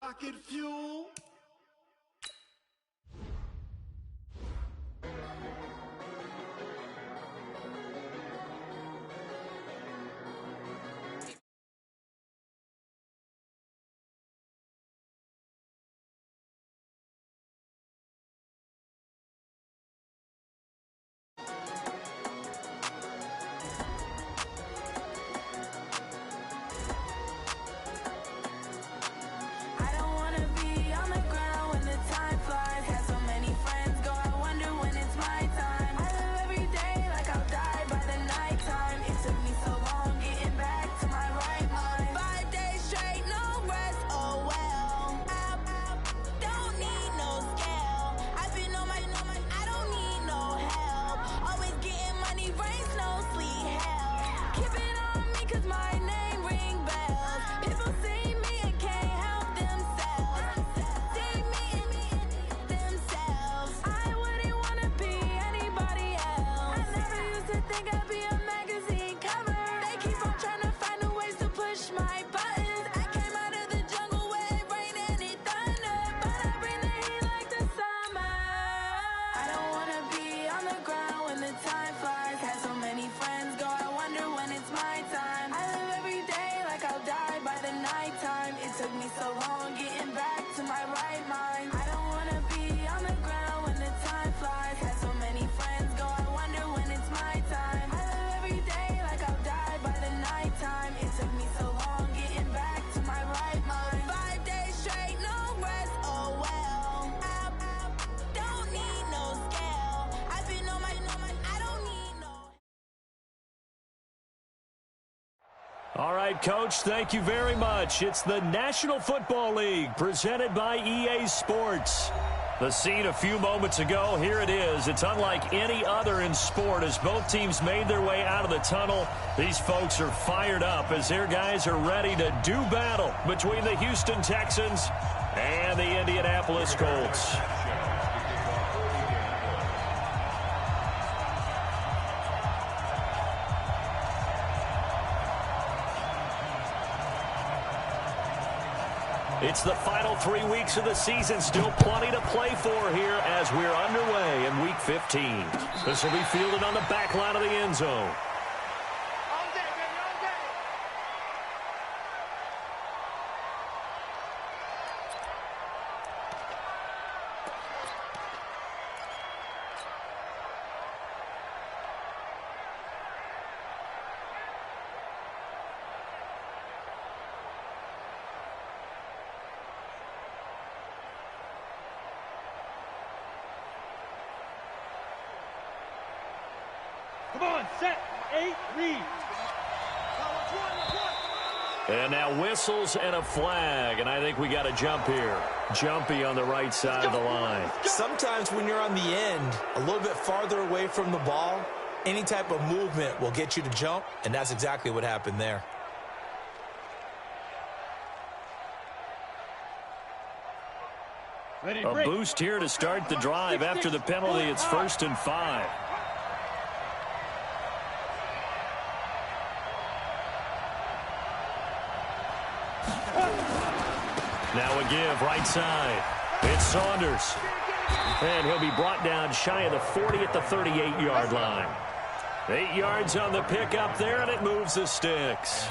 Rocket fuel. All right, Coach, thank you very much. It's the National Football League presented by EA Sports. The scene a few moments ago, here it is. It's unlike any other in sport as both teams made their way out of the tunnel. These folks are fired up as their guys are ready to do battle between the Houston Texans and the Indianapolis Colts. It's the final 3 weeks of the season. Still plenty to play for here as we're underway in Week 15. This will be fielded on the back line of the end zone. Come on, set, 8, read. And now whistles and a flag, and I think we got a jump here. Jumpy on the right side of the line. Sometimes when you're on the end, a little bit farther away from the ball, any type of movement will get you to jump, and that's exactly what happened there. A boost here to start the drive. After the penalty, it's 1st and 5. Now a give, right side. It's Saunders. And he'll be brought down shy of the 40 at the 38-yard line. 8 yards on the pickup there, and it moves the sticks.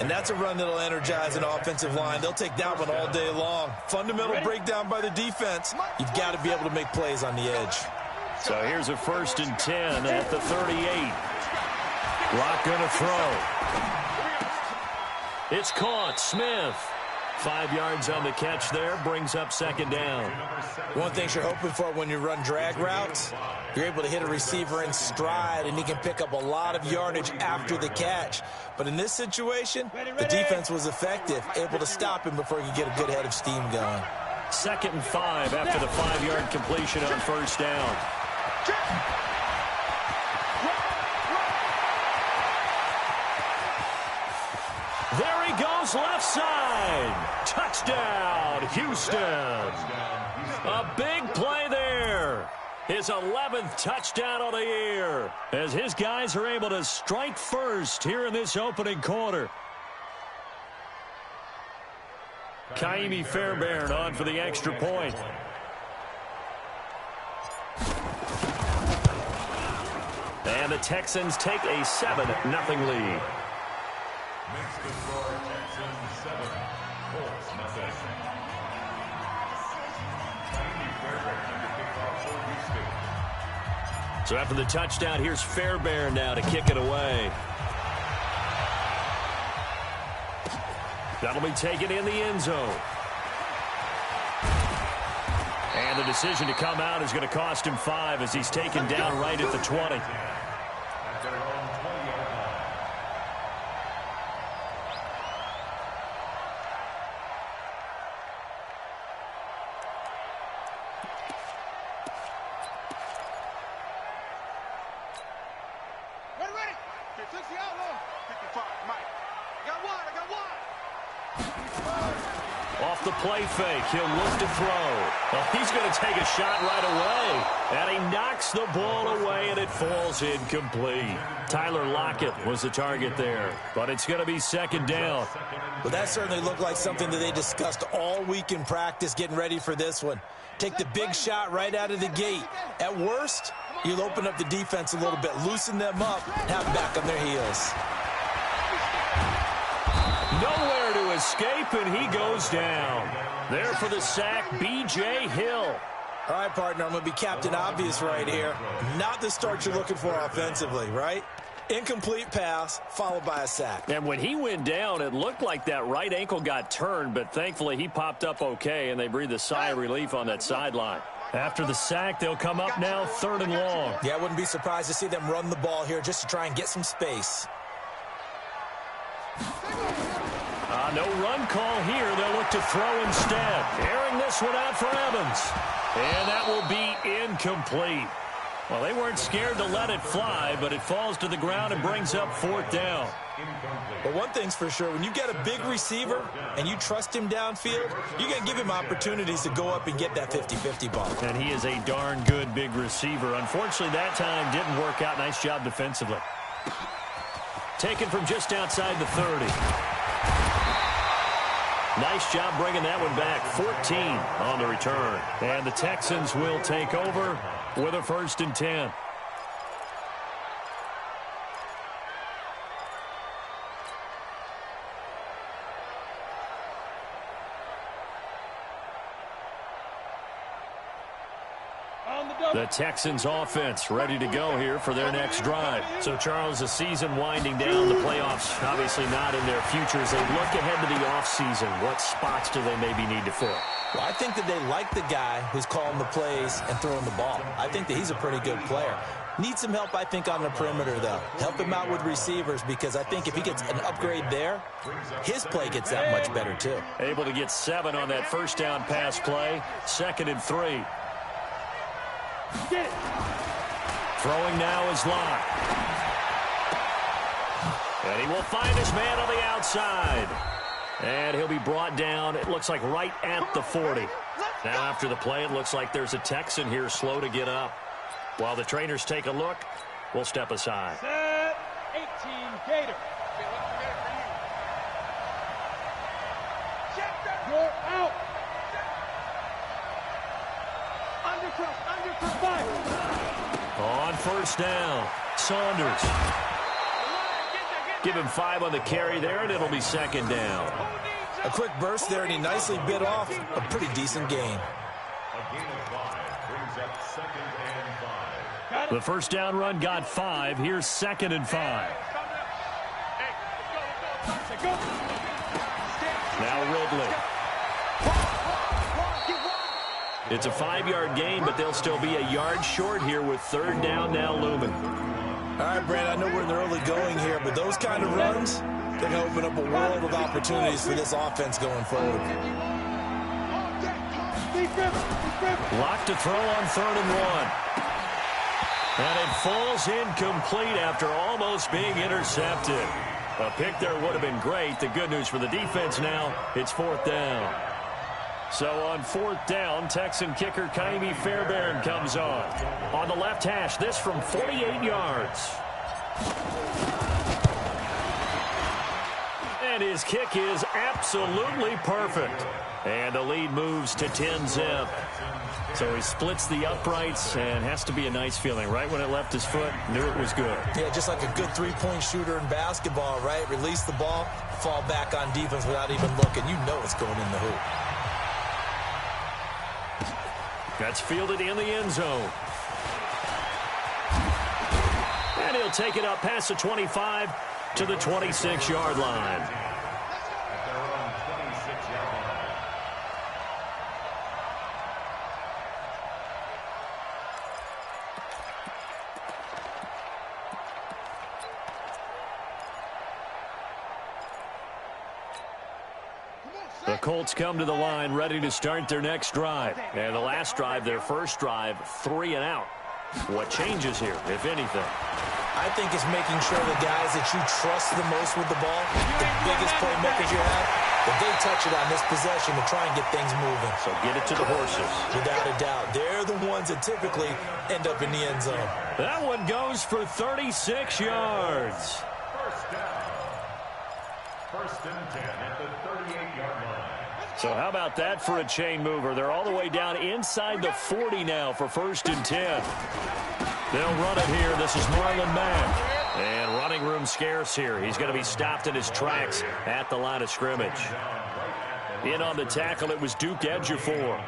And that's a run that'll energize an offensive line. They'll take that one all day long. Fundamental breakdown by the defense. You've got to be able to make plays on the edge. So here's a 1st and 10 at the 38. Rock gonna throw. It's caught. Smith. 5 yards on the catch there, brings up 2nd down. One thing you're hoping for when you run drag routes, you're able to hit a receiver in stride, and he can pick up a lot of yardage after the catch. But in this situation, the defense was effective, able to stop him before he could get a good head of steam going. 2nd and 5 after the 5-yard completion on 1st down. There he goes, left side. Touchdown, Houston. A big play there. His 11th touchdown of the year as his guys are able to strike first here in this opening quarter. Kaimi Fairbairn on for the extra point. And the Texans take a 7-0 lead. So after the touchdown, here's Fairbairn now to kick it away. That'll be taken in the end zone. And the decision to come out is going to cost him 5 as he's taken down right at the 20. Off the play fake, he'll look to throw. Well, he's going to take a shot right away. And he knocks the ball away, and it falls incomplete. Tyler Lockett was the target there, but it's going to be second down. Well, that certainly looked like something that they discussed all week in practice, getting ready for this one. Take the big shot right out of the gate. At worst, you'll open up the defense a little bit, loosen them up, have them back on their heels. Nowhere to escape, and he goes down. There for the sack, B.J. Hill. All right, partner, I'm going to be Captain Obvious right here. Not the start you're looking for offensively, right? Incomplete pass, followed by a sack. And when he went down, it looked like that right ankle got turned, but thankfully he popped up okay, and they breathed a sigh of relief on that sideline. After the sack, they'll come up now 3rd and long. Yeah, I wouldn't be surprised to see them run the ball here just to try and get some space. No run call here. They'll look to throw instead. Airing this one out for Evans. And that will be incomplete. Well, they weren't scared to let it fly, but it falls to the ground and brings up 4th down. But one thing's for sure, when you get a big receiver and you trust him downfield, you got to give him opportunities to go up and get that 50-50 ball. And he is a darn good big receiver. Unfortunately, that time didn't work out. Nice job defensively. Taken from just outside the 30. Nice job bringing that one back. 14 on the return. And the Texans will take over with a 1st and 10. The Texans offense ready to go here for their next drive. So, Charles, the season winding down, the playoffs obviously not in their future. As they look ahead to the offseason, what spots do they maybe need to fill? Well, I think that they like the guy who's calling the plays and throwing the ball. I think that he's a pretty good player. Needs some help, I think, on the perimeter, though. Help him out with receivers, because I think if he gets an upgrade there, his play gets that much better, too. Able to get 7 on that 1st down pass play. 2nd and 3. Get it. Throwing now is Locke. And he will find his man on the outside. And he'll be brought down, it looks like right at the 40. Now after the play, it looks like there's a Texan here slow to get up. While the trainers take a look, we'll step aside. Set 18 Gator. You're out. Under 5. On 1st down, Saunders. Give him 5 on the carry there, and it'll be 2nd down. A quick burst there, and he nicely bit off a pretty decent gain. The 1st down run got 5. Here's 2nd and 5. Now Ridley. It's a 5-yard gain, but they'll still be a yard short here with 3rd down now looming. All right, Brad, I know we're in the early going here, but those kind of runs, they're going to open up a world of opportunities for this offense going forward. Locked to throw on 3rd and 1. And it falls incomplete after almost being intercepted. A pick there would have been great. The good news for the defense now, it's 4th down. So on 4th down, Texan kicker Kaimi Fairbairn comes on. On the left hash, this from 48 yards. And his kick is absolutely perfect. And the lead moves to 10-zip. So he splits the uprights and has to be a nice feeling. Right when it left his foot, knew it was good. Yeah, just like a good three-point shooter in basketball, right? Release the ball, fall back on defense without even looking. You know it's going in the hoop. That's fielded in the end zone. And he'll take it up past the 25 to the 26-yard line. The Colts come to the line ready to start their next drive. And the last drive, their first drive, 3 and out. What changes here, if anything? I think it's making sure the guys that you trust the most with the ball, the biggest playmakers you have, that they touch it on this possession to try and get things moving. So get it to the horses. Without a doubt. They're the ones that typically end up in the end zone. That one goes for 36 yards. First down. First and 10 at the 38-yard line. So how about that for a chain mover? They're all the way down inside the 40 now for first and 10. They'll run it here. This is Marlon Mack. And running room scarce here. He's going to be stopped in his tracks at the line of scrimmage. In on the tackle, it was Duke Ejiofor.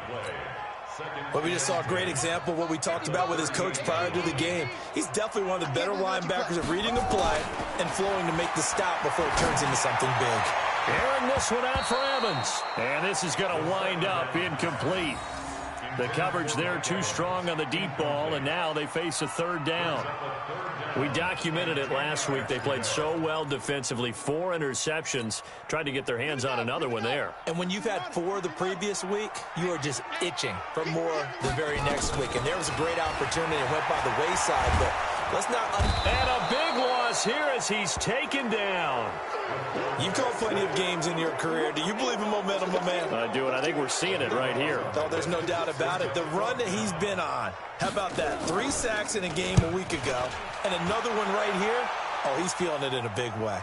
But we just saw a great example of what we talked about with his coach prior to the game. He's definitely one of the better linebackers at reading the play and flowing to make the stop before it turns into something big. Airing this one out for Evans. And this is going to wind up incomplete. The coverage there too strong on the deep ball, and now they face a third down. We documented it last week. They played so well defensively. 4 interceptions. Tried to get their hands on another one there. And when you've had 4 the previous week, you are just itching for more the very next week. And there was a great opportunity. It went by the wayside, but let's not... And a big loss here as he's taken down. You've called plenty of games in your career. Do you believe in momentum, my man? I do, and I think we're seeing it right here. Oh, there's no doubt about it. The run that he's been on. How about that? 3 sacks in a game a week ago, and another one right here. Oh, he's feeling it in a big way.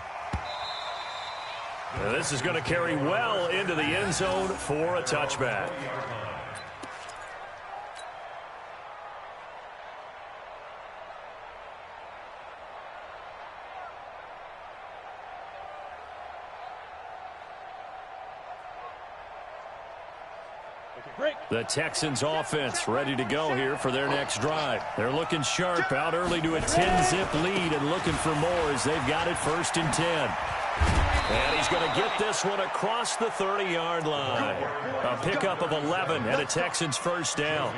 Now, this is going to carry well into the end zone for a touchback. The Texans offense ready to go here for their next drive. They're looking sharp, out early to a 10-zip lead and looking for more as they've got it first and 10. And he's going to get this one across the 30-yard line. A pickup of 11 and a Texans first down.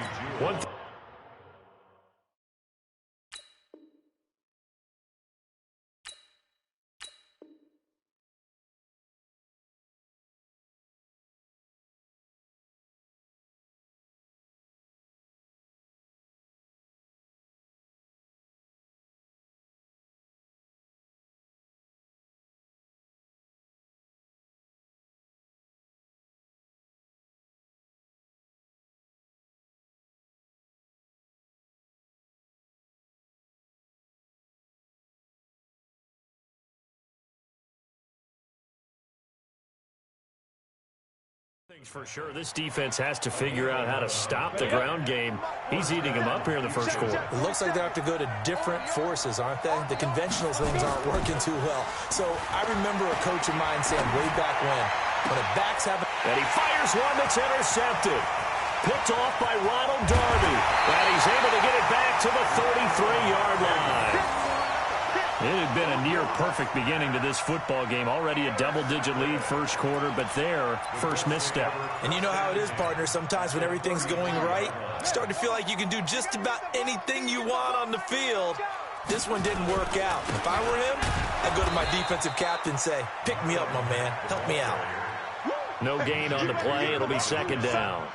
Things for sure. This defense has to figure out how to stop the ground game. He's eating them up here in the first quarter. It looks like they have to go to different forces, aren't they? The conventional things aren't working too well. So I remember a coach of mine saying way back when a backs have... And he fires one that's intercepted. Picked off by Ronald Darby. And he's able to get it back to the 33-yard line. It had been a near-perfect beginning to this football game. Already a double-digit lead first quarter, but their first misstep. And you know how it is, partner. Sometimes when everything's going right, you start to feel like you can do just about anything you want on the field. This one didn't work out. If I were him, I'd go to my defensive captain and say, pick me up, my man. Help me out. No gain on the play. It'll be second down.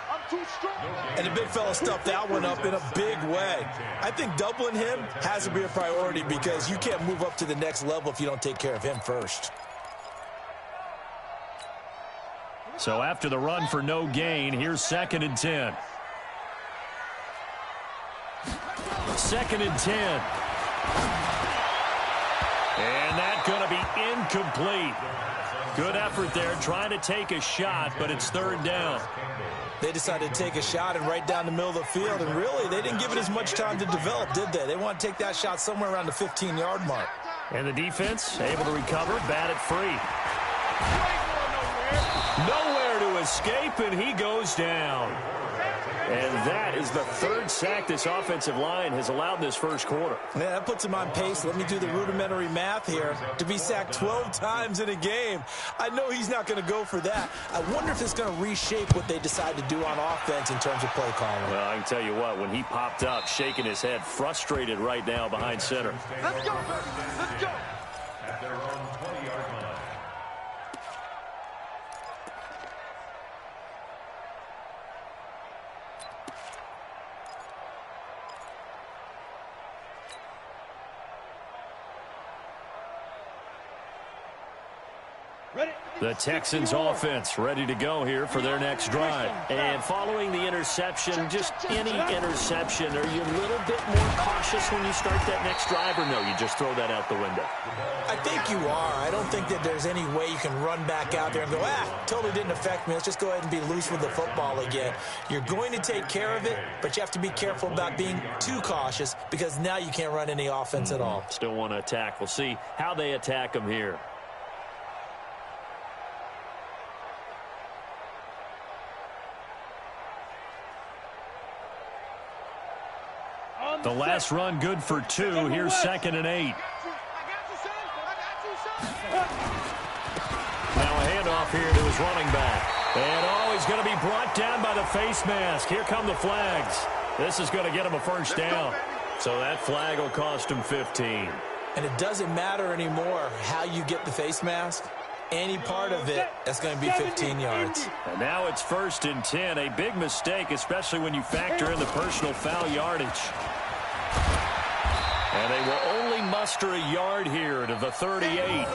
And the big fella stuffed that one up in a big way. I think doubling him has to be a priority because you can't move up to the next level if you don't take care of him first. So after the run for no gain, here's second and 10. Second and 10. And that's going to be incomplete. Good effort there, trying to take a shot, but it's third down. They decided to take a shot and right down the middle of the field, and really, they didn't give it as much time to develop, did they? They want to take that shot somewhere around the 15-yard mark. And the defense able to recover, bat it free. Nowhere to escape, and he goes down. And that is the third sack this offensive line has allowed this first quarter. Yeah, that puts him on pace. Let me do the rudimentary math here. To be sacked 12 times in a game, I know he's not going to go for that. I wonder if it's going to reshape what they decide to do on offense in terms of play calling. Well, I can tell you what, when he popped up, shaking his head, frustrated right now behind center. Let's go, baby. Let's go. At their own 20-yard line. Ready? The Texans offense ready to go here for their next drive. And following the interception, just any interception, are you a little bit more cautious when you start that next drive, or no, you just throw that out the window? I think you are. I don't think that there's any way you can run back out there and go, totally didn't affect me. Let's just go ahead and be loose with the football again. You're going to take care of it, but you have to be careful about being too cautious because now you can't run any offense at all. Still want to attack. We'll see how they attack them here. The last run good for 2. Here's 2nd and 8. Now a handoff here to his running back. And he's going to be brought down by the face mask. Here come the flags. This is going to get him a first down. So that flag will cost him 15. And it doesn't matter anymore how you get the face mask. Any part of it, that's going to be 15 yards. And now it's 1st and 10. A big mistake, especially when you factor in the personal foul yardage. And they will only muster a yard here to the 38.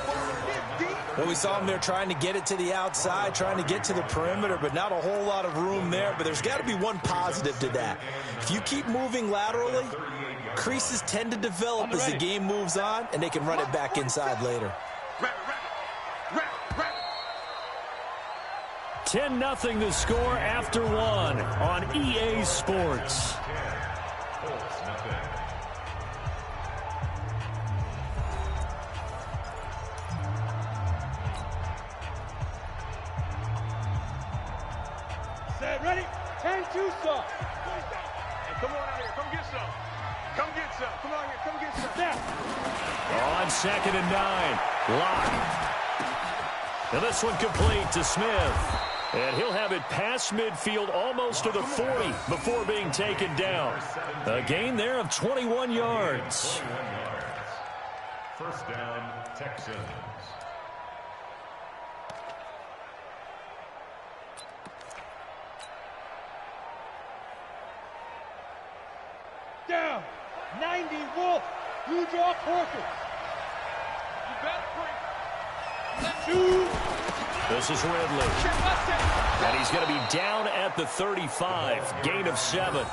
Well, we saw them there trying to get it to the outside, trying to get to the perimeter, but not a whole lot of room there. But there's got to be one positive to that. If you keep moving laterally, creases tend to develop as the game moves on, and they can run it back inside later. 10-0 the score after 1 on EA Sports. Set, ready? 10-2 stop. Come on out here. Come get some. Come get some. Come on here. Come get some. Snap. On 2nd and 9. Lock. Now this one complete to Smith. And he'll have it past midfield almost to the 40 before being taken down. A gain there of 21 yards. First down, Texans. Down. 90 Wolf. You draw Corker. You better bring. This is Ridley. And he's going to be down at the 35. Gain of 7.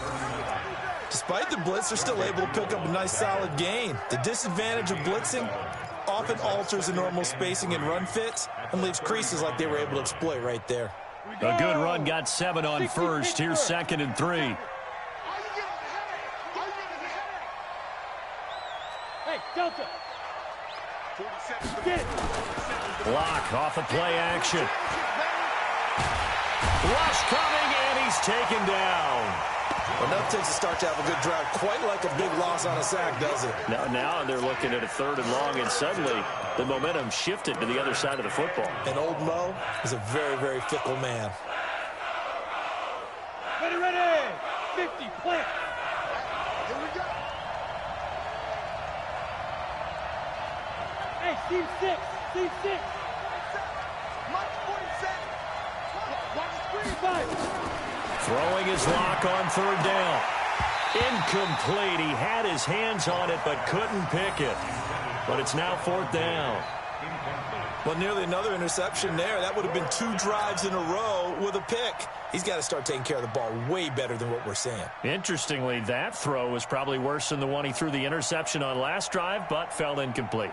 Despite the blitz, they're still able to pick up a nice solid gain. The disadvantage of blitzing often alters the normal spacing and run fits and leaves creases like they were able to exploit right there. A good run, got 7 on 1st. Here's 2nd and 3. Hey, Delta. Get it. Block off of play action. Rush coming, and he's taken down. Enough takes a start to have a good drive. Quite like a big loss on a sack, does it? Now they're looking at a 3rd and long, and suddenly the momentum shifted to the other side of the football. And old Mo is a very, very fickle man. Ready, ready. 50, plant. Here we go. Hey, Steve 6. Steve 6. Mike 47. Watch the screen. 5. Throwing his lock on 3rd down. Incomplete. He had his hands on it but couldn't pick it. But it's now 4th down. Well, nearly another interception there. That would have been 2 drives in a row with a pick. He's got to start taking care of the ball way better than what we're seeing. Interestingly, that throw was probably worse than the one he threw the interception on last drive, but fell incomplete.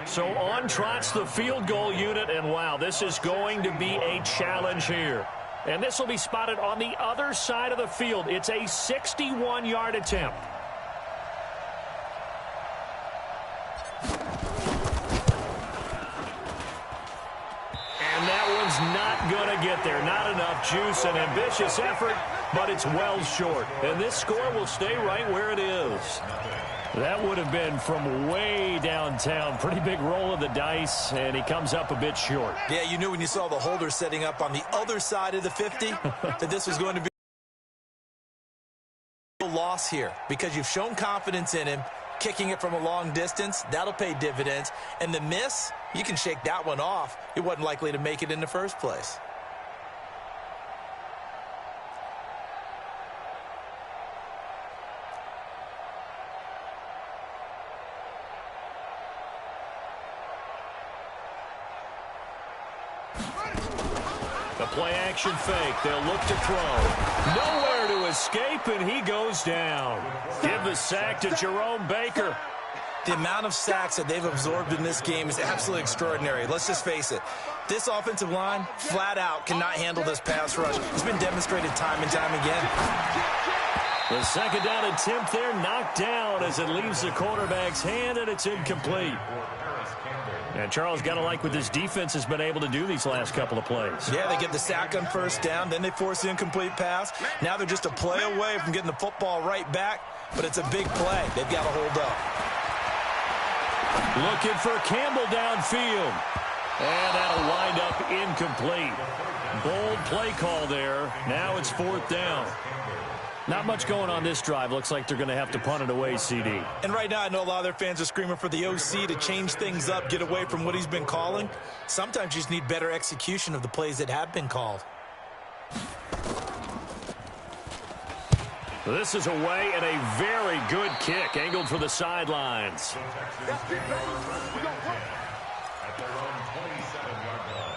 So on trots the field goal unit, and wow, this is going to be a challenge here. And this will be spotted on the other side of the field. It's a 61-yard attempt. And that one's not going to get there. Not enough juice, an ambitious effort, but it's well short. And this score will stay right where it is. That would have been from way downtown. Pretty big roll of the dice, and he comes up a bit short. Yeah, you knew when you saw the holder setting up on the other side of the 50 that this was going to be a loss here because you've shown confidence in him. Kicking it from a long distance, that'll pay dividends. And the miss, you can shake that one off. He wasn't likely to make it in the first place. The play-action fake. They'll look to throw. Nowhere to escape, and he goes down. Give the sack to Jerome Baker. The amount of sacks that they've absorbed in this game is absolutely extraordinary. Let's just face it. This offensive line, flat out, cannot handle this pass rush. It's been demonstrated time and time again. The second down attempt there knocked down as it leaves the quarterback's hand, and it's incomplete. And Charles, got to like what this defense has been able to do these last couple of plays. Yeah, they get the sack on first down, then they force the incomplete pass. Now they're just a play away from getting the football right back, but it's a big play. They've got to hold up. Looking for Campbell downfield. And that'll wind up incomplete. Bold play call there. Now it's fourth down. Not much going on this drive. Looks like they're going to have to punt it away, CD. And right now, I know a lot of their fans are screaming for the OC to change things up, get away from what he's been calling. Sometimes you just need better execution of the plays that have been called. This is away and a very good kick, angled for the sidelines. At their own 27-yard line.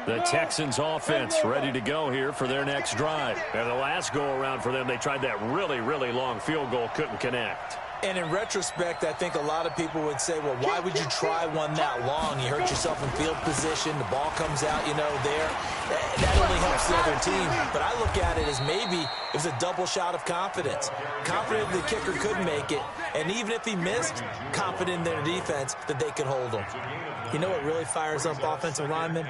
The Texans offense ready to go here for their next drive. And the last go-around for them, they tried that really, really long field goal, couldn't connect. And in retrospect, I think a lot of people would say, well, why would you try one that long? You hurt yourself in field position. The ball comes out, there. That only helps the other team. But I look at it as maybe it was a double shot of confidence. Confident the kicker could make it. And even if he missed, confident in their defense that they could hold him. You know what really fires up offensive linemen?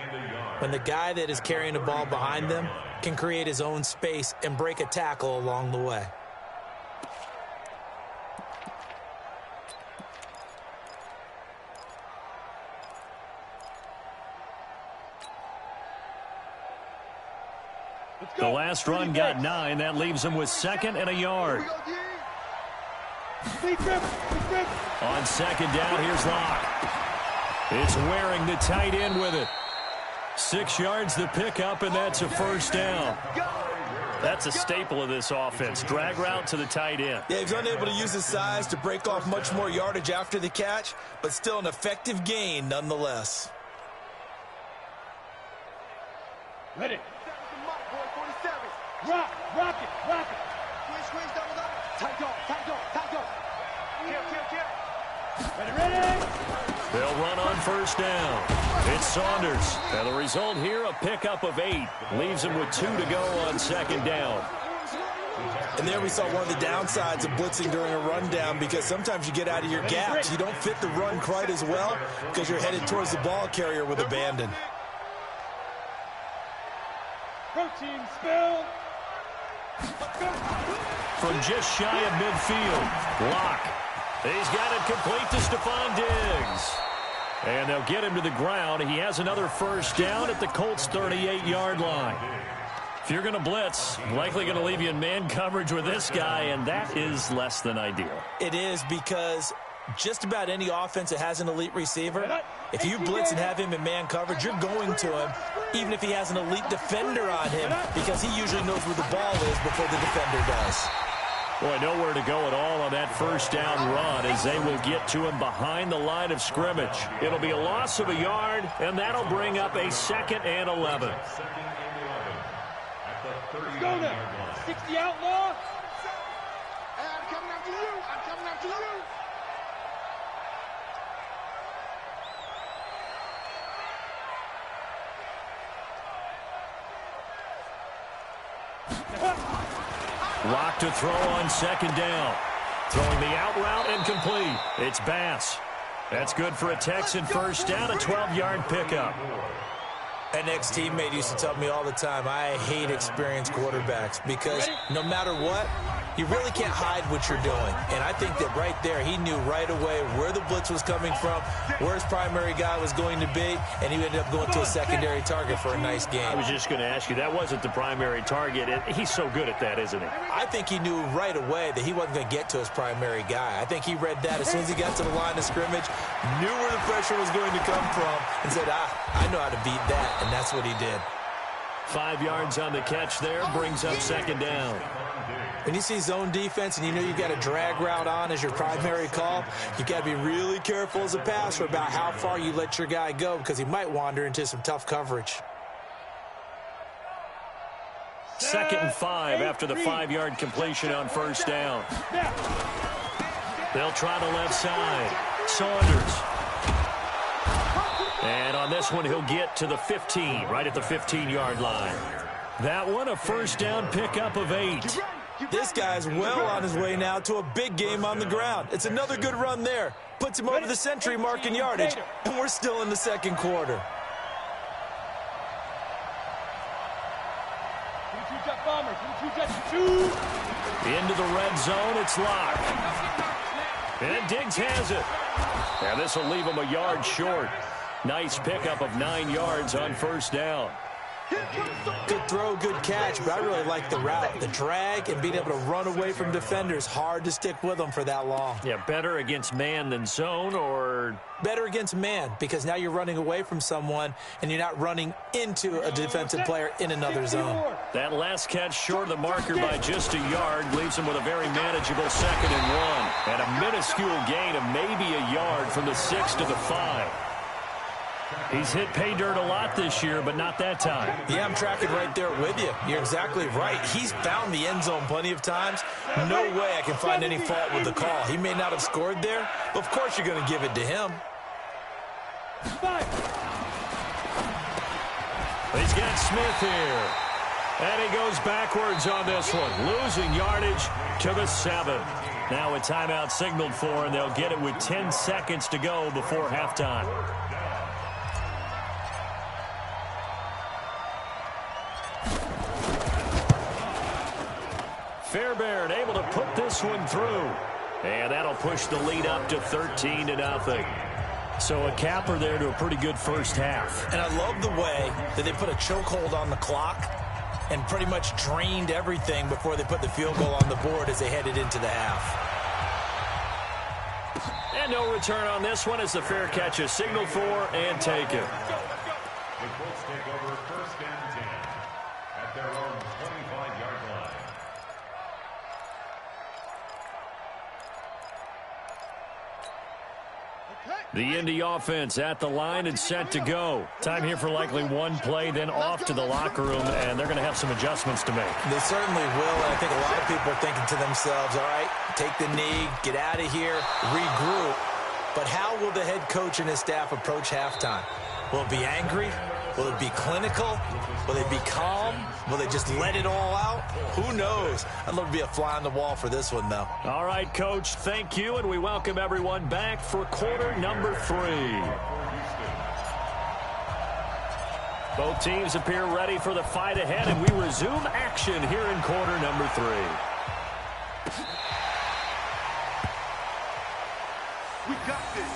When the guy that is carrying the ball behind them can create his own space and break a tackle along the way. The last run got 9. That leaves him with second and a yard. On second down, here's Locke. It's wearing the tight end with it. 6 yards to pick up, and that's a first down. That's a staple of this offense. Drag route to the tight end. Yeah, he's unable to use his size to break off much more yardage after the catch, but still an effective gain nonetheless. Ready. Rock it. Squeeze, double. Tight go. Ready. They'll run on first down. It's Saunders. And the result here, a pickup of 8. Leaves him with 2 to go on second down. And there we saw one of the downsides of blitzing during a rundown, because sometimes you get out of your gaps. You don't fit the run quite as well because you're headed towards the ball carrier with abandon. Protein spill. From just shy of midfield, Locke. He's got it complete to Stephon Diggs. And they'll get him to the ground. He has another first down at the Colts' 38-yard line. If you're going to blitz, likely going to leave you in man coverage with this guy, and that is less than ideal. It is, because just about any offense that has an elite receiver, if you blitz and have him in man coverage, you're going to him, even if he has an elite defender on him, because he usually knows where the ball is before the defender does. Boy, nowhere to go at all on that first down run as they will get to him behind the line of scrimmage. It'll be a loss of a yard, and that'll bring up a 2nd and 11. Let's go now. 60 outlaw. Hey, I'm coming after you. I'm coming after you. Lock to throw on second down. Throwing the out route and complete. It's Bass. That's good for a Texan first down, a 12-yard pickup. An ex-teammate used to tell me all the time, I hate experienced quarterbacks because no matter what, you really can't hide what you're doing. And I think that right there, he knew right away where the blitz was coming from, where his primary guy was going to be, and he ended up going to a secondary target for a nice game. I was just going to ask you, that wasn't the primary target. He's so good at that, isn't he? I think he knew right away that he wasn't going to get to his primary guy. I think he read that as soon as he got to the line of scrimmage, knew where the pressure was going to come from, and said, I know how to beat that, and that's what he did. 5 yards on the catch there, brings up second down. When you see zone defense and you know you've got a drag route on as your primary call, you've got to be really careful as a passer about how far you let your guy go because he might wander into some tough coverage. 2nd and 5 after the 5-yard completion on first down. They'll try the left side. Saunders. And on this one, he'll get to the 15, right at the 15-yard line. That one, a first down pickup of 8. This guy's well on his way now to a big game on the ground. It's another good run there. Puts him over the century mark in yardage, and we're still in the second quarter. Into the red zone, it's locked. And Diggs has it. And this will leave him a yard short. Nice pickup of 9 yards on first down. Good throw, good catch, but I really like the route. The drag and being able to run away from defenders, hard to stick with them for that long. Yeah, better against man than zone, or? Better against man, because now you're running away from someone and you're not running into a defensive player in another zone. That last catch short of the marker by just a yard leaves him with a very manageable 2nd and 1. And a minuscule gain of maybe a yard from the 6 to the 5. He's hit pay dirt a lot this year, but not that time. Yeah, I'm tracking right there with you. You're exactly right. He's found the end zone plenty of times. No way I can find any fault with the call. He may not have scored there, but of course you're going to give it to him. He's got Smith here. And he goes backwards on this one, losing yardage to the 7. Now a timeout signaled for, and they'll get it with 10 seconds to go before halftime. Fairbairn able to put this one through. And that'll push the lead up to 13-0. So a capper there to a pretty good first half. And I love the way that they put a chokehold on the clock and pretty much drained everything before they put the field goal on the board as they headed into the half. And no return on this one as the fair catch is signaled for and taken. The Colts take over 1st and 10 at their own 25-yard line. The Indy offense at the line and set to go. Time here for likely one play, then off to the locker room, and they're going to have some adjustments to make. They certainly will, and I think a lot of people are thinking to themselves, all right, take the knee, get out of here, regroup. But how will the head coach and his staff approach halftime? Will it be angry? Will it be clinical? Will they be calm? Will they just let it all out? Who knows? I'd love to be a fly on the wall for this one, though. All right, Coach, thank you, and we welcome everyone back for quarter number 3. Both teams appear ready for the fight ahead, and we resume action here in quarter number 3. We got this.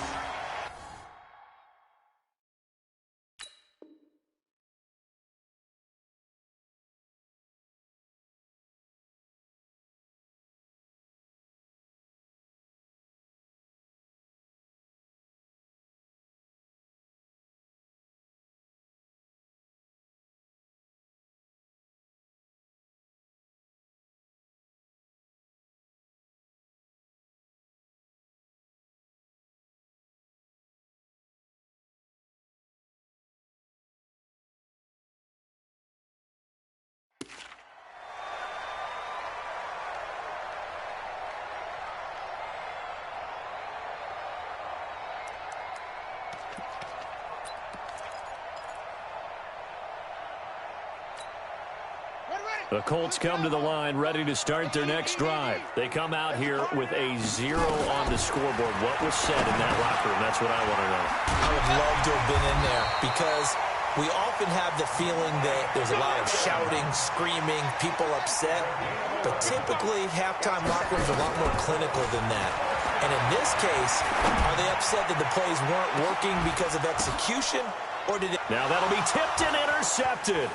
The Colts come to the line ready to start their next drive. They come out here with a 0 on the scoreboard. What was said in that locker room? That's what I want to know. I would love to have been in there because we often have the feeling that there's a lot of shouting, screaming, people upset. But typically, halftime locker rooms are a lot more clinical than that. And in this case, are they upset that the plays weren't working because of execution? Or did it... Now that'll be tipped and intercepted.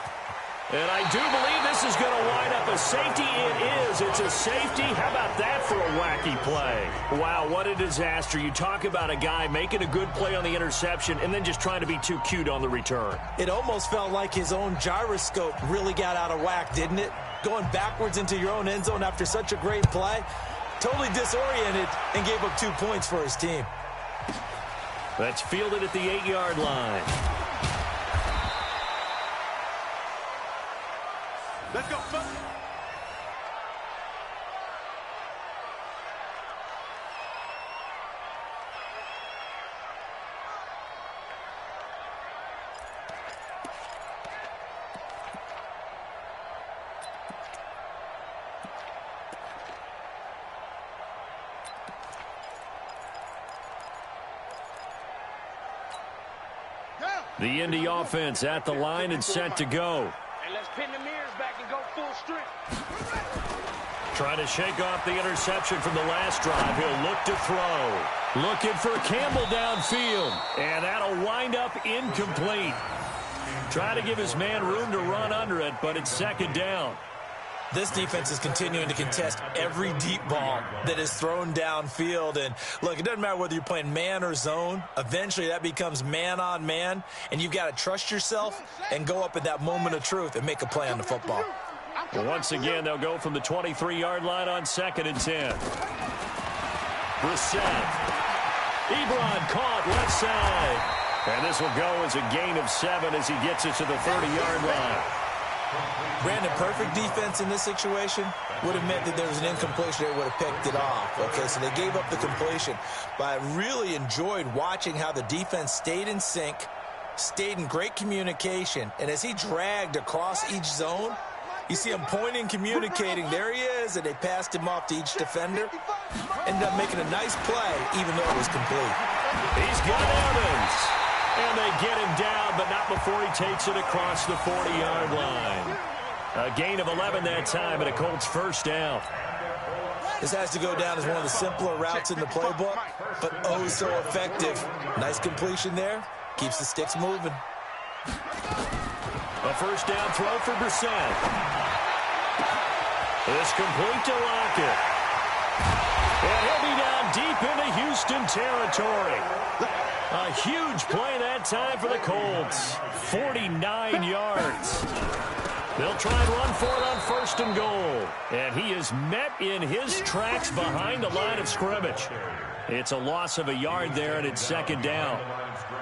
And I do believe this is going to wind up a safety. It is. It's a safety. How about that for a wacky play? Wow, what a disaster. You talk about a guy making a good play on the interception and then just trying to be too cute on the return. It almost felt like his own gyroscope really got out of whack, didn't it? Going backwards into your own end zone after such a great play. Totally disoriented and gave up 2 points for his team. That's fielded at the 8-yard line. Let's go, son. The Indy offense at the line and set to go. And let's pin the mirrors back and go full strength. Trying to shake off the interception from the last drive. He'll look to throw. Looking for Campbell downfield. And that'll wind up incomplete. Trying to give his man room to run under it, but it's second down. This defense is continuing to contest every deep ball that is thrown downfield. And, look, it doesn't matter whether you're playing man or zone. Eventually, that becomes man-on-man, and you've got to trust yourself and go up at that moment of truth and make a play on the football. Well, once again, they'll go from the 23-yard line on 2nd and 10. Brissett. Ebron caught left side. And this will go as a gain of 7 as he gets it to the 30-yard line. Brandon, perfect defense in this situation would have meant that there was an incompletion. They would have picked it off. Okay, so they gave up the completion. But I really enjoyed watching how the defense stayed in sync, stayed in great communication. And as he dragged across each zone, you see him pointing, communicating. There he is, and they passed him off to each defender. Ended up making a nice play, even though it was complete. He's got Evans. And they get him down, but not before he takes it across the 40-yard line. A gain of 11 that time, and a Colts first down. This has to go down as one of the simpler routes in the playbook, but oh so effective. Nice completion there. Keeps the sticks moving. A first down throw for Brissett. It's complete to Lockett. And he'll be down deep into Houston territory. A huge play that time for the Colts. 49 yards. They'll try and run for it on 1st and goal. And he is met in his tracks behind the line of scrimmage. It's a loss of a yard there, and it's 2nd down.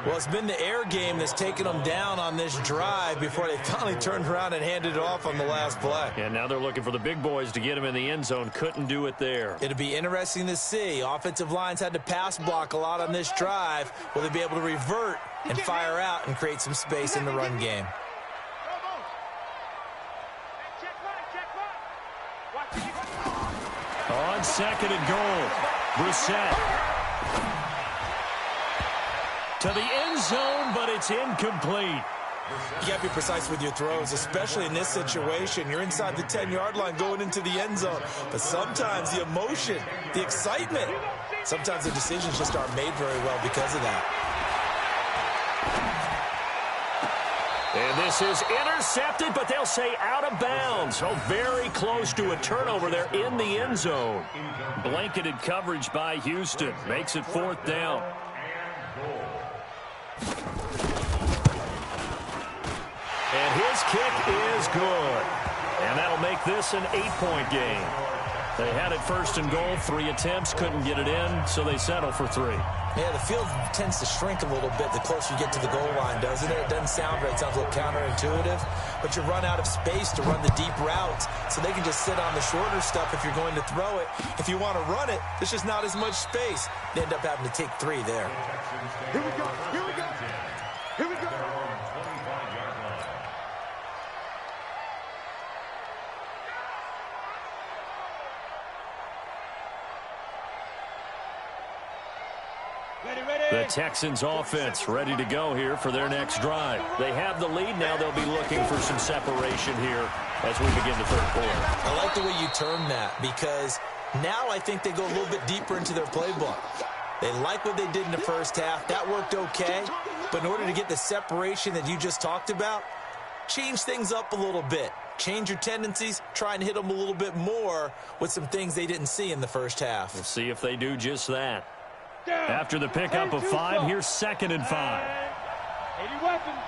Well, it's been the air game that's taken them down on this drive before they finally turned around and handed it off on the last play. And now they're looking for the big boys to get him in the end zone. Couldn't do it there. It'll be interesting to see. Offensive lines had to pass block a lot on this drive. Will they be able to revert and fire out and create some space in the run game? On 2nd and goal, Brissett. To the end zone, but it's incomplete. You got to be precise with your throws, especially in this situation. You're inside the 10-yard line going into the end zone. But sometimes the emotion, the excitement, sometimes the decisions just aren't made very well because of that. And this is intercepted, but they'll say out of bounds. So very close to a turnover there in the end zone. Blanketed coverage by Houston. Makes it 4th down. And his kick is good. And that'll make this an 8-point game. They had it first and goal, 3 attempts, couldn't get it in, so they settle for 3. Yeah, the field tends to shrink a little bit the closer you get to the goal line, doesn't it? It doesn't sound right. It sounds a little counterintuitive. But you run out of space to run the deep routes, so they can just sit on the shorter stuff if you're going to throw it. If you want to run it, there's just not as much space. They end up having to take 3 there. Here we go. Here we go. Here we go. The Texans offense ready to go here for their next drive. They have the lead now. They'll be looking for some separation here as we begin the third quarter. I like the way you term that because now I think they go a little bit deeper into their playbook. They like what they did in the first half. That worked okay. But in order to get the separation that you just talked about, change things up a little bit. Change your tendencies. Try and hit them a little bit more with some things they didn't see in the first half. We'll see if they do just that. After the pickup of 5, here's 2nd and 5. 80 weapons.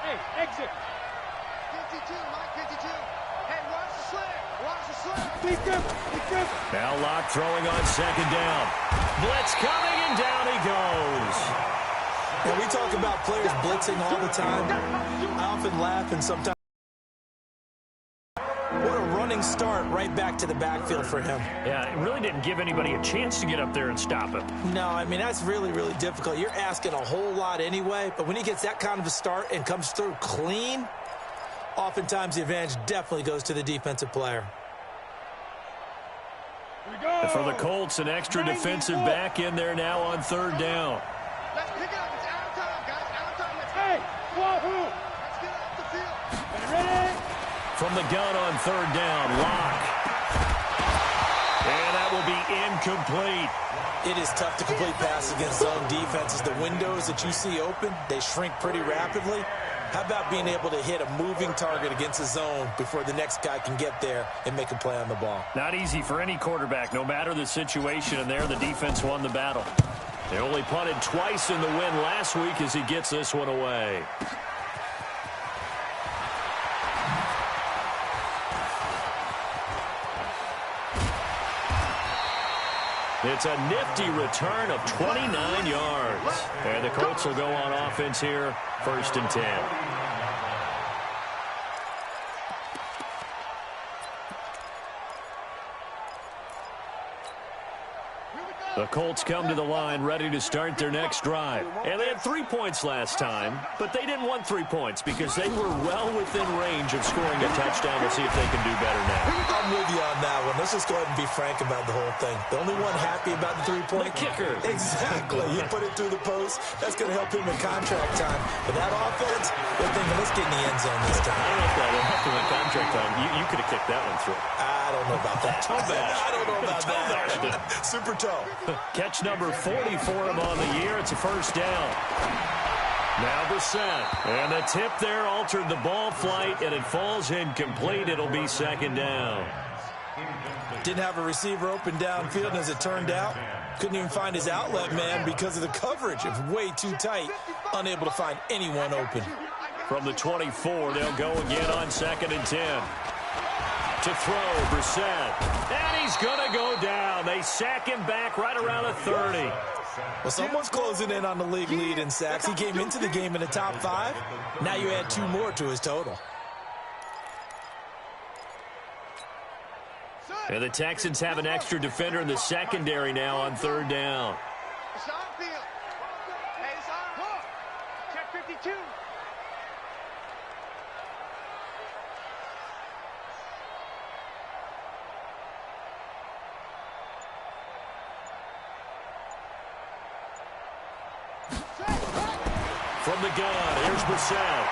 Hey, exit. 52, Mike, 52. Hey, watch the slant. Watch the slant. Be good. Now Locke throwing on 2nd down. Blitz coming, and down he goes. When we talk about players blitzing all the time, I often laugh and sometimes. What a running start right back to the backfield for him. Yeah, it really didn't give anybody a chance to get up there and stop him. No, I mean, that's really, really difficult. You're asking a whole lot anyway, but when he gets that kind of a start and comes through clean, oftentimes the advantage definitely goes to the defensive player. And for the Colts, an extra defensive back in there now on 3rd down. Let's pick it up. It's out of time, guys. Out of time. Hey, wahoo. Let's get off the field. Ready? From the gun on 3rd down, Locke. And that will be incomplete. It is tough to complete passes against zone defenses. The windows that you see open, they shrink pretty rapidly. How about being able to hit a moving target against a zone before the next guy can get there and make a play on the ball? Not easy for any quarterback, no matter the situation, and there the defense won the battle. They only punted twice in the win last week as he gets this one away. It's a nifty return of 29 yards. And the Colts will go on offense here, 1st and 10. The Colts come to the line ready to start their next drive. And they had 3 points last time, but they didn't want 3 points because they were well within range of scoring a touchdown. We'll see if they can do better now. I'm with you on that one. Let's just go ahead and be frank about the whole thing. The only one happy about the 3-point? The kicker. Exactly. You put it through the post. That's going to help him in contract time. But that offense, they're thinking, let's get in the end zone this time. I don't know if that will help him in contract time. You could have kicked that one through. I don't know about that. Toe bash. I don't know about Toe bashed it. that. Super toe. Catch number 40 for him on the year. It's a 1st down. Now Brissett. And the tip there altered the ball flight, and it falls incomplete. It'll be 2nd down. Didn't have a receiver open downfield, and as it turned out, couldn't even find his outlet man because of the coverage. It was way too tight, unable to find anyone open. From the 24, they'll go again on 2nd and 10. To throw, Brissett. And he's going to go down. They sack him back right around the 30. Well, someone's closing in on the league lead in sacks. He came into the game in the top 5. Now you add 2 more to his total. And the Texans have an extra defender in the secondary now on 3rd down. It's on field. Hey, it's on. Check 52. From the gun, here's Brissett.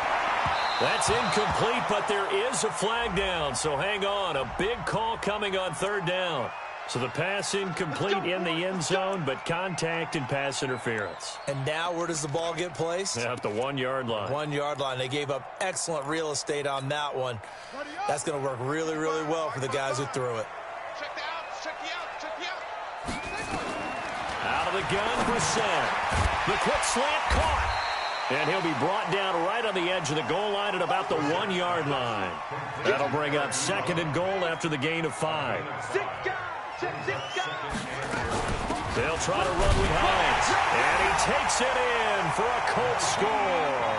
That's incomplete, but there is a flag down, so hang on. A big call coming on 3rd down. So the pass incomplete in the end zone, but contact and pass interference. And now where does the ball get placed? At the 1-yard line. 1-yard line. They gave up excellent real estate on that one. That's going to work really, really well for the guys who threw it. Check the out. Check the out. Check the out. Out of the gun, Brissett. The quick slant caught. And he'll be brought down right on the edge of the goal line at about the 1-yard line. That'll bring up 2nd and goal after the gain of 5. They'll try to run with Hines. And he takes it in for a Colts score.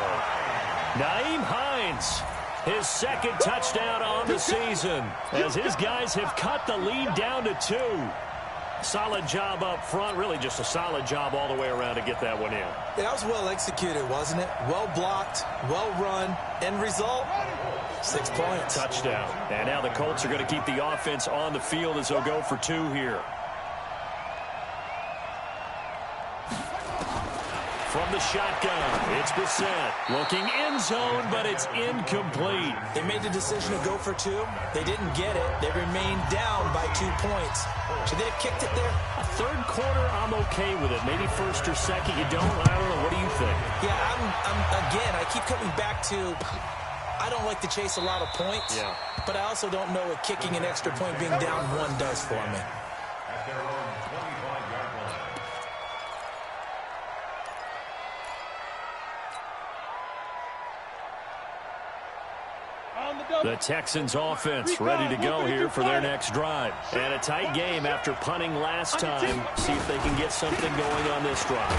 Nyheim Hines, his 2nd touchdown on the season, as his guys have cut the lead down to 2. Solid job up front, really just a solid job all the way around to get that one in. Yeah, that was well executed, wasn't it? Well blocked, well run, end result, 6 points. Touchdown. And now the Colts are going to keep the offense on the field as they'll go for 2 here. From the shotgun, it's Brissett. Looking end zone, but it's incomplete. They made the decision to go for 2. They didn't get it. They remained down by 2 points. Should they have kicked it there? A third quarter, I'm okay with it. Maybe 1st or 2nd, you don't. I don't know. What do you think? Yeah, again, I keep coming back to, I don't like to chase a lot of points. Yeah. But I also don't know what kicking an extra point being down 1 does for me. At their own 25-yard line. The Texans offense ready to go here for their next drive. And a tight game after punting last time. See if they can get something going on this drive.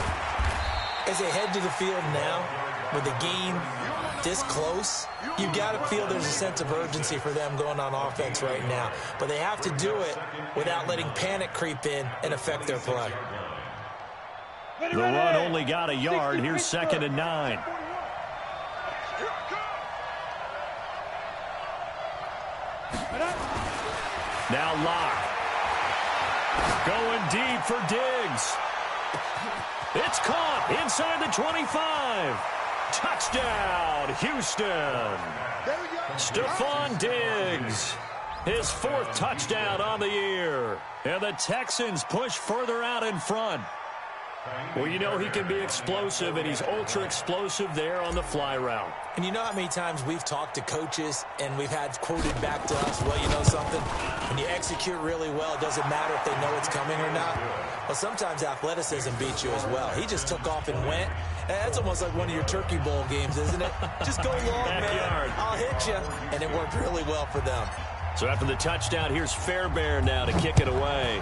As they head to the field now, with the game this close, you've got to feel there's a sense of urgency for them going on offense right now. But they have to do it without letting panic creep in and affect their play. The run only got a yard. Here's 2nd and 9. Now Locke. Going deep for Diggs. It's caught inside the 25. Touchdown, Houston. Stephon Diggs. His 4th touchdown on the year. And the Texans push further out in front. Well, you know he can be explosive, and he's ultra-explosive there on the fly route. And you know how many times we've talked to coaches and we've had quoted back to us, well, you know something? When you execute really well, it doesn't matter if they know it's coming or not. Well, sometimes athleticism beats you as well. He just took off and went. That's almost like one of your Turkey Bowl games, isn't it? Just go long, man. I'll hit you. And it worked really well for them. So after the touchdown, here's Fairbairn now to kick it away.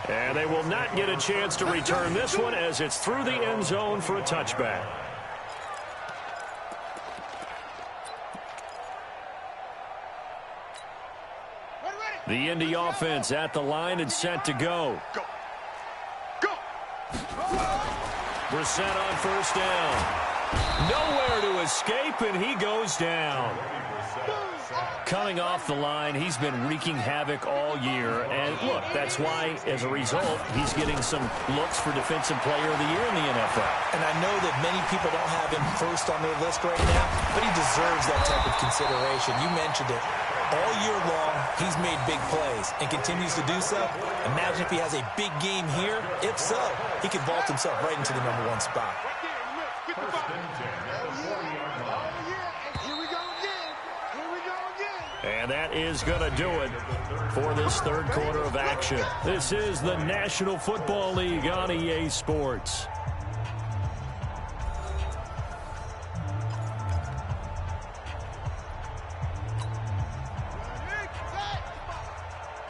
And they will not get a chance to return this one as it's through the end zone for a touchback. The Indy offense at the line and set to go. Brissett on 1st down. Nowhere to escape, and he goes down. Coming off the line, he's been wreaking havoc all year. And, look, that's why, as a result, he's getting some looks for Defensive Player of the Year in the NFL. And I know that many people don't have him first on their list right now, but he deserves that type of consideration. You mentioned it. All year long, he's made big plays and continues to do so. Imagine if he has a big game here. If so, he could vault himself right into the #1 spot. And that is going to do it for this 3rd quarter of action. This is the National Football League on EA Sports.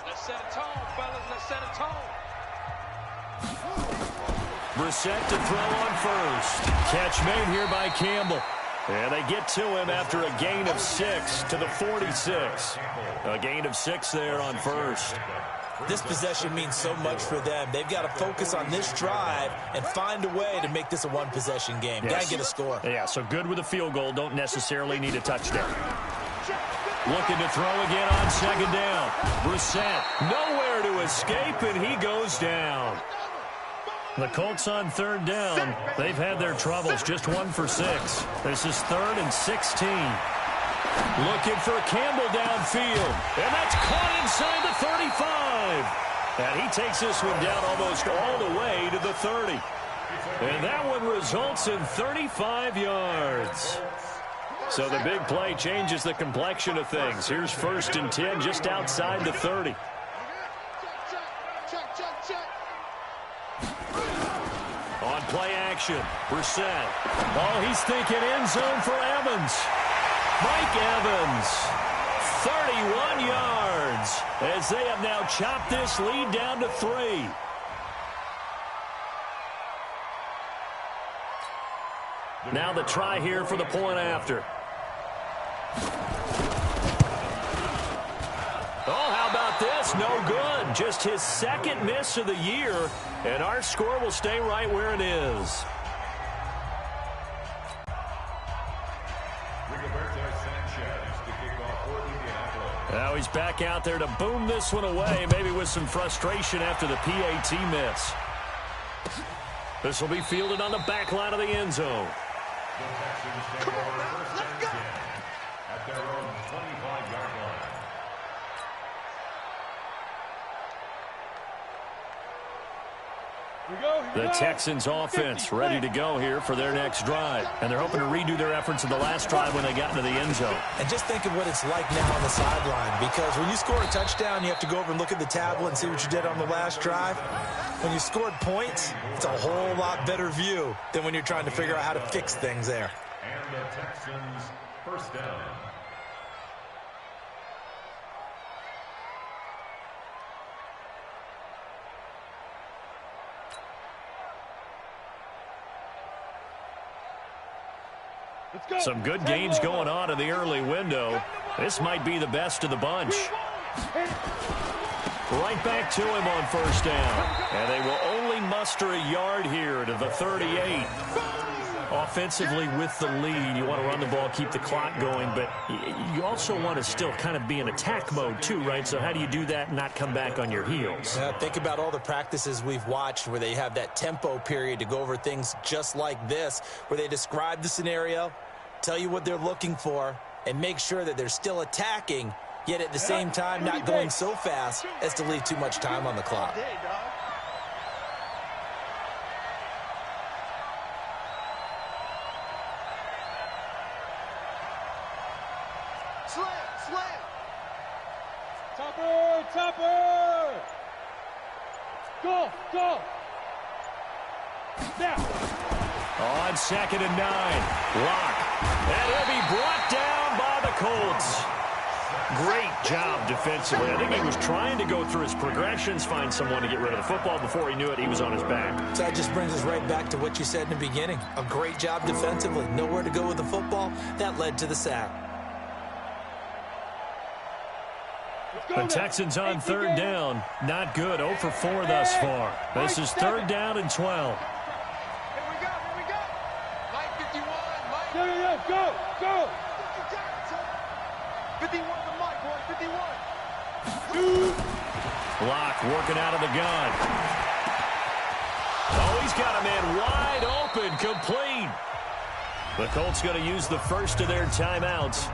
Let's set a tone, fellas. Let's set a tone. Brissett to throw on 1st. Catch made here by Campbell. And they get to him after a gain of 6 to the 46. A gain of 6 there on 1st. This possession means so much for them. They've got to focus on this drive and find a way to make this a 1-possession game. Yes. Got to get a score. Yeah, so good with a field goal. Don't necessarily need a touchdown. Looking to throw again on 2nd down. Brissett nowhere to escape, and he goes down. The Colts on 3rd down. They've had their troubles, just 1 for 6. This is 3rd and 16. Looking for Campbell downfield. And that's caught inside the 35. And he takes this one down almost all the way to the 30. And that one results in 35 yards. So the big play changes the complexion of things. Here's 1st and 10 just outside the 30. play action. Brissett. Oh, he's thinking end zone for Evans. Mike Evans, 31 yards, as they have now chopped this lead down to 3. Now the try here for the point after. Oh, how about this? No good. Just his second miss of the year, and our score will stay right where it is. Now he's back out there to boom this one away, maybe with some frustration after the PAT miss. This will be fielded on the back line of the end zone. Come on, now, let's go. At their own 25-yard line. The Texans offense ready to go here for their next drive. And they're hoping to redo their efforts in the last drive when they got into the end zone. And just think of what it's like now on the sideline, because when you score a touchdown, you have to go over and look at the tablet and see what you did on the last drive. When you scored points, it's a whole lot better view than when you're trying to figure out how to fix things there. And the Texans first down. Some good gains going on in the early window. This might be the best of the bunch. Right back to him on first down. And they will only muster a yard here to the 38. Offensively with the lead, you want to run the ball, keep the clock going, but you also want to still kind of be in attack mode too, right? So how do you do that and not come back on your heels? Think about all the practices we've watched where they have that tempo period to go over things just like this, where they describe the scenario, tell you what they're looking for, and make sure that they're still attacking, yet at the same time not going so fast as to leave too much time on the clock. Topper! Go! Now! On 2nd and 9. Lock. And he'll be brought down by the Colts. Great job defensively. I think he was trying to go through his progressions, find someone to get rid of the football. Before he knew it, he was on his back. So that just brings us right back to what you said in the beginning. A great job defensively. Nowhere to go with the football. That led to the sack. The Texans on 3rd down. Not good. 0 for 4 thus far. This is 3rd down and 12. Here we go. Mike 51. Mike. Go. 51 to Mike, boy. 51. Lock working out of the gun. Oh, he's got a man wide open, complete. The Colts going to use the first of their timeouts.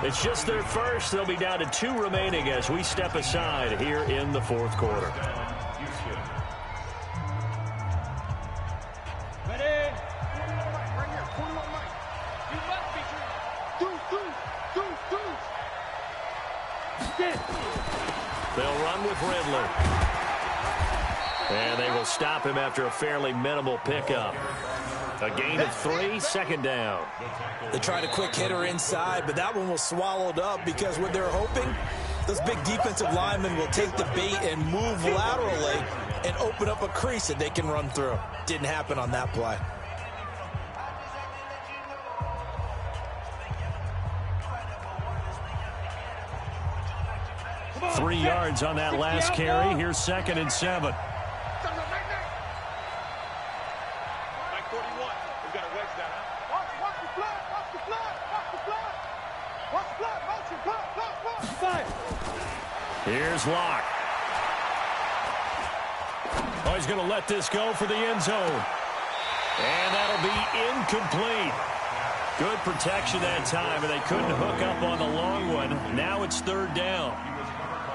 It's just their first. They'll be down to 2 remaining as we step aside here in the 4th quarter. Ready? Right here. 21 Mike. You must be true. They'll run with Ridley. And they will stop him after a fairly minimal pickup. A gain of 3, 2nd down. They tried a quick hitter inside, but that one was swallowed up because what they're hoping, those big defensive linemen will take the bait and move laterally and open up a crease that they can run through. Didn't happen on that play. Three yards on that last carry. Here's 2nd and 7. Here's Locke. Oh, he's going to let this go for the end zone. And that'll be incomplete. Good protection that time, and they couldn't hook up on the long one. Now it's 3rd down.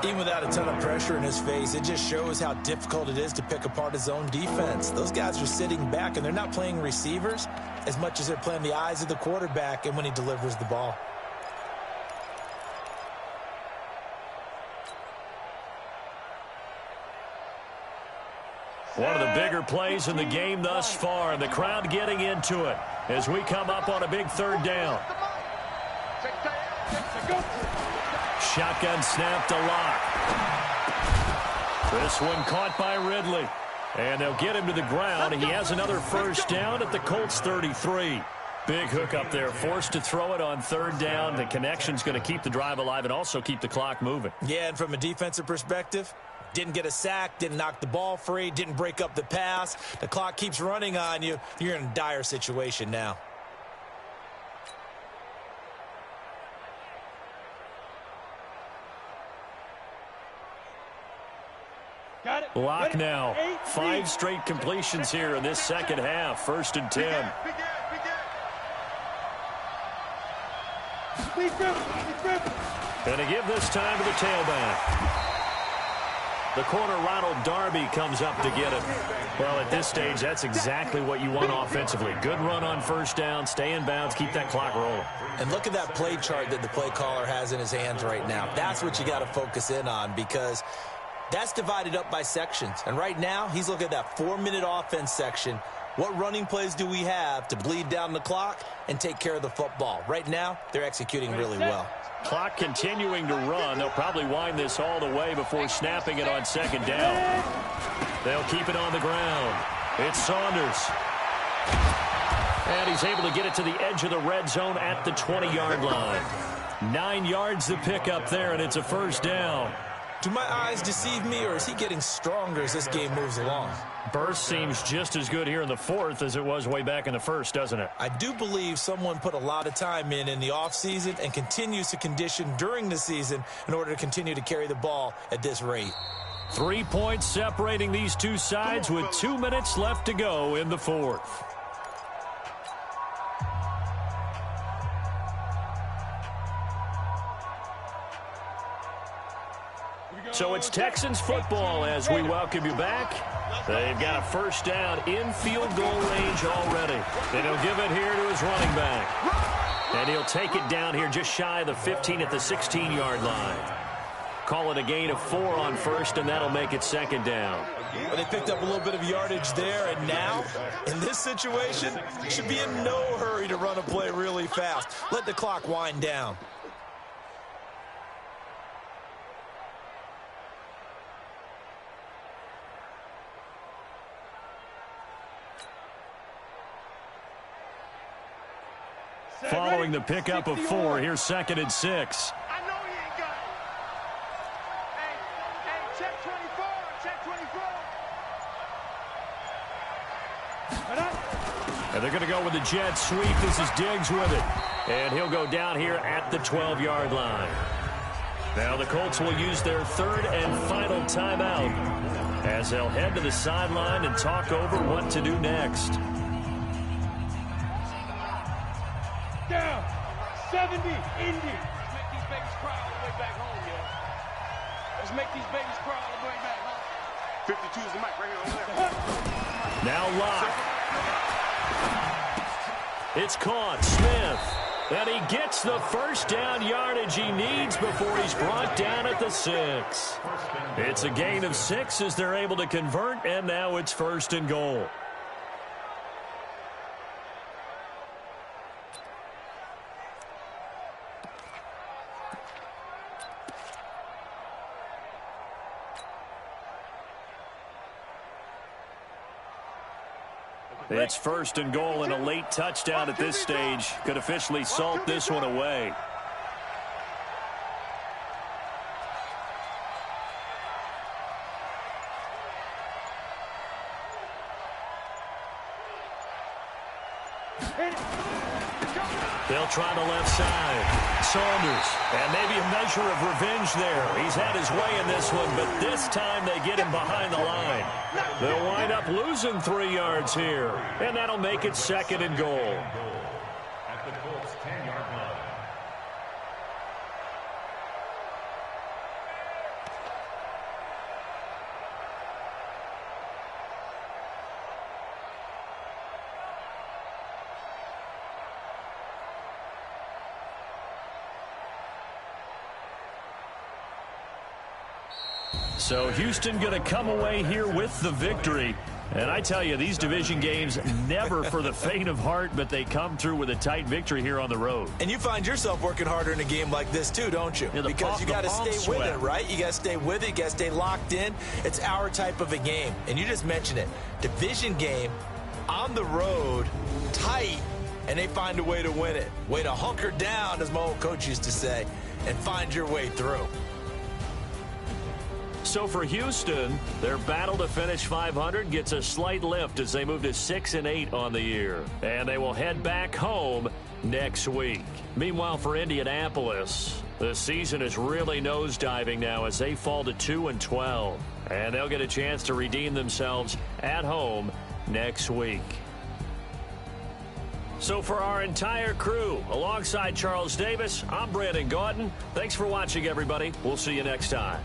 Even without a ton of pressure in his face, it just shows how difficult it is to pick apart his own defense. Those guys are sitting back, and they're not playing receivers as much as they're playing the eyes of the quarterback and when he delivers the ball. One of the bigger plays in the game thus far, and the crowd getting into it as we come up on a big third down. Shotgun snap to Lock. This one caught by Ridley. And they'll get him to the ground. He has another first down at the Colts 33. Big hook up there. Forced to throw it on third down. The connection's going to keep the drive alive and also keep the clock moving. Yeah, and from a defensive perspective, didn't get a sack, didn't knock the ball free, didn't break up the pass. The clock keeps running on you. You're in a dire situation now. Lock now. 5 straight completions here in this second half. 1st and 10. Going to give this time to the tailback. The corner, Ronald Darby, comes up to get it. Well, at this stage, that's exactly what you want offensively. Good run on first down, stay in bounds, keep that clock rolling. And look at that play chart that the play caller has in his hands right now. That's what you got to focus in on, because that's divided up by sections. And right now, he's looking at that 4-minute offense section. What running plays do we have to bleed down the clock and take care of the football? Right now, they're executing really well. Clock continuing to run. They'll probably wind this all the way before snapping it on second down. They'll keep it on the ground. It's Saunders. And he's able to get it to the edge of the red zone at the 20-yard line. 9 yards to pick up there, and it's a first down. Do my eyes deceive me, or is he getting stronger as this game moves along? Burst seems just as good here in the 4th as it was way back in the 1st, doesn't it? I do believe someone put a lot of time in the offseason and continues to condition during the season in order to continue to carry the ball at this rate. 3 points separating these two sides with 2 minutes left to go in the 4th. So it's Texans football as we welcome you back. They've got a first down in field goal range already. Then he'll give it here to his running back. And he'll take it down here just shy of the 15 at the 16-yard line. Call it a gain of 4 on first, and that'll make it second down. Well, they picked up a little bit of yardage there, and now, in this situation, should be in no hurry to run a play really fast. Let the clock wind down. Following the pickup of 4, here's 2nd and 6. I know he ain't got it. Hey, check 24, check 24. And they're going to go with the jet sweep. This is Diggs with it. And he'll go down here at the 12-yard line. Now the Colts will use their 3rd and final timeout as they'll head to the sideline and talk over what to do next. Down. 70, Indy. Let's make these babies cry all the way back home, yo. Let's make these babies cry all the way back home. 52 is the mic right here over there. Now Locke. It's caught. Smith. And he gets the first down yardage he needs before he's brought down at the 6. It's a gain of 6 as they're able to convert, and now it's 1st and goal. It's 1st and goal, and a late touchdown at this stage could officially salt this one away. They'll try the left side. Saunders. And maybe a measure of revenge there. He's had his way in this one, but this time they get him behind the line. They'll wind up losing 3 yards here. And that'll make it 2nd and goal. At the Colts 10-yard line. So Houston going to come away here with the victory. And I tell you, these division games never for the faint of heart, but they come through with a tight victory here on the road. And you find yourself working harder in a game like this too, don't you? Yeah, because you got to stay with it, right? You got to stay with it. You got to stay locked in. It's our type of a game. And you just mentioned it. Division game on the road, tight, and they find a way to win it. Way to hunker down, as my old coach used to say, and find your way through. So for Houston, their battle to finish 500 gets a slight lift as they move to 6-8 on the year. And they will head back home next week. Meanwhile, for Indianapolis, the season is really nosediving now as they fall to 2-12. And they'll get a chance to redeem themselves at home next week. So for our entire crew, alongside Charles Davis, I'm Brandon Gaudin. Thanks for watching, everybody. We'll see you next time.